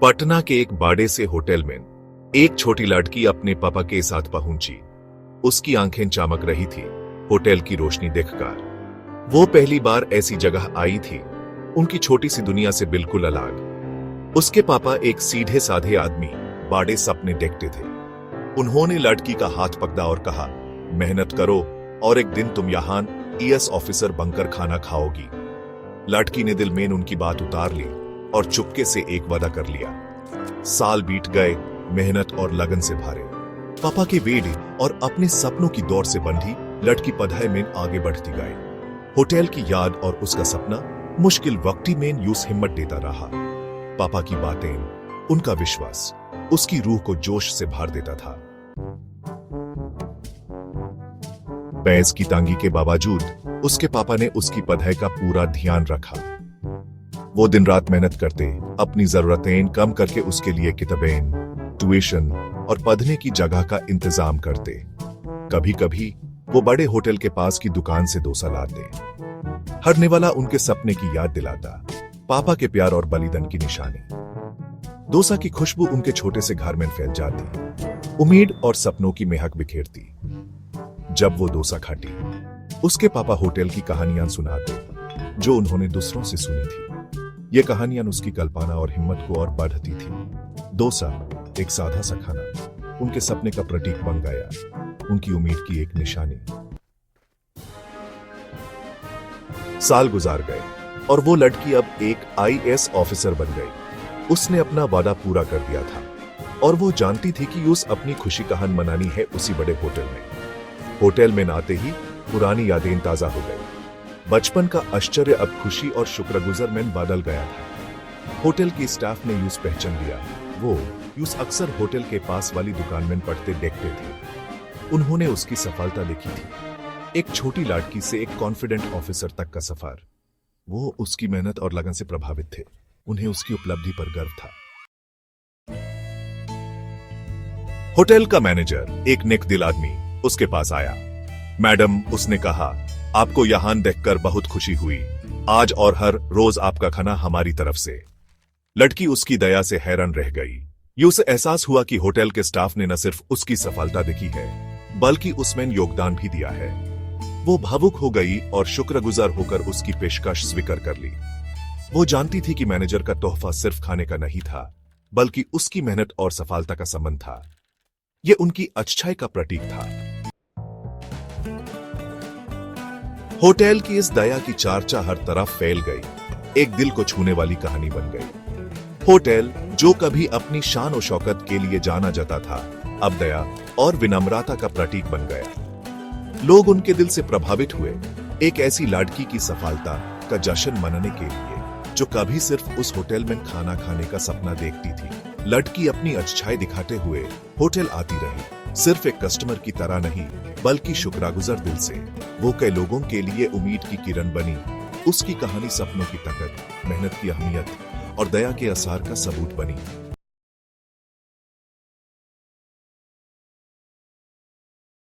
पटना के एक बाड़े से होटल में एक छोटी लड़की अपने पापा के साथ पहुंची। उसकी आंखें चमक रही थी होटल की रोशनी देखकर। वो पहली बार ऐसी जगह आई थी, उनकी छोटी सी दुनिया से बिल्कुल अलग। उसके पापा एक सीधे साधे आदमी बड़े सपने देखते थे। उन्होंने लड़की का हाथ पकड़ा और कहा, मेहनत करो और एक दिन तुम यहां IAS ऑफिसर बनकर खाना खाओगी। लड़की ने दिल में उनकी बात उतार ली और चुपके से एक वादा कर लिया। साल बीत गए, मेहनत और लगन से भरे। पापा के वेड़े और अपने सपनों की दौड़ से बंधी लड़की पढ़ाई में आगे बढ़ती गई। होटल की याद और उसका सपना मुश्किल वक्ती में यूं हिम्मत देता रहा। पापा की बातें, उनका विश्वास उसकी रूह को जोश से भर देता था। पैस की तंगी के बावजूद उसके पापा ने उसकी पढ़ाई का पूरा ध्यान रखा। वो दिन रात मेहनत करते, अपनी जरूरतें कम करके उसके लिए किताबें, ट्यूशन और पढ़ने की जगह का इंतजाम करते। कभी कभी वो बड़े होटल के पास की दुकान से डोसा लाते। हर निवाला उनके सपने की याद दिलाता, पापा के प्यार और बलिदान की निशानी। डोसा की खुशबू उनके छोटे से घर में फैल जाती, उम्मीद और सपनों की महक बिखेरती। जब वो डोसा खाती, उसके पापा होटल की कहानियां सुनाते जो उन्होंने दूसरों से सुनी थी। ये कहानियां उसकी कल्पना और हिम्मत को और बढ़ती थी। डोसा, एक सादा सा खाना, उनके सपने का प्रतीक बन गया, उनकी उम्मीद की एक निशानी। साल गुजार गए और वो लड़की अब एक IAS ऑफिसर बन गई। उसने अपना वादा पूरा कर दिया था और वो जानती थी कि उस अपनी खुशी कहां मनानी है उसी बड़े होटल में। होटल में आते ही पुरानी यादें ताजा हो गई। बचपन का आश्चर्य अब खुशी और शुक्रगुजार में बदल गया था। होटल की स्टाफ ने यूस पहचान लिया। वो यूस अक्सर होटल के पास वाली दुकान में पढ़ते देखते थे। उन्होंने उसकी सफलता देखी थी, एक छोटी लड़की से एक कॉन्फिडेंट ऑफिसर तक का सफर। वो उसकी मेहनत और लगन से प्रभावित थे। उन्हें उसकी उपलब्धि पर गर्व था। होटल का मैनेजर, एक नेक दिल आदमी, उसके पास आया। मैडम, उसने कहा, आपको यहां देखकर बहुत खुशी हुई। आज और हर रोज आपका खाना हमारी तरफ से। लड़की उसकी दया से हैरान रह गई। ये उसे एहसास हुआ कि होटल के स्टाफ ने न सिर्फ उसकी सफलता देखी है, बल्कि उसमें योगदान भी दिया है। वो भावुक हो गई और शुक्रगुजार होकर उसकी पेशकश स्वीकार कर ली। वो जानती थी कि मैनेजर का तोहफा सिर्फ खाने का नहीं था, बल्कि उसकी मेहनत और सफलता का संबंध था। यह उनकी अच्छाई का प्रतीक था। होटल की इस दया की चर्चा हर तरफ फैल गई, एक दिल को छूने वाली कहानी बन गई। होटल, जो कभी अपनी शान और शौकत के लिए जाना जाता था, अब दया और विनम्रता का प्रतीक बन गया। लोग उनके दिल से प्रभावित हुए, एक ऐसी लड़की की सफलता का जश्न मनाने के लिए जो कभी सिर्फ उस होटल में खाना खाने का सपना देखती थी। लड़की अपनी अच्छाई दिखाते हुए होटल आती रही, सिर्फ एक कस्टमर की तरह नहीं, बल्कि शुक्रगुजार दिल से। वो कई लोगों के लिए उम्मीद की किरण बनी। उसकी कहानी सपनों की ताकत, मेहनत की अहमियत और दया के असर का सबूत बनी।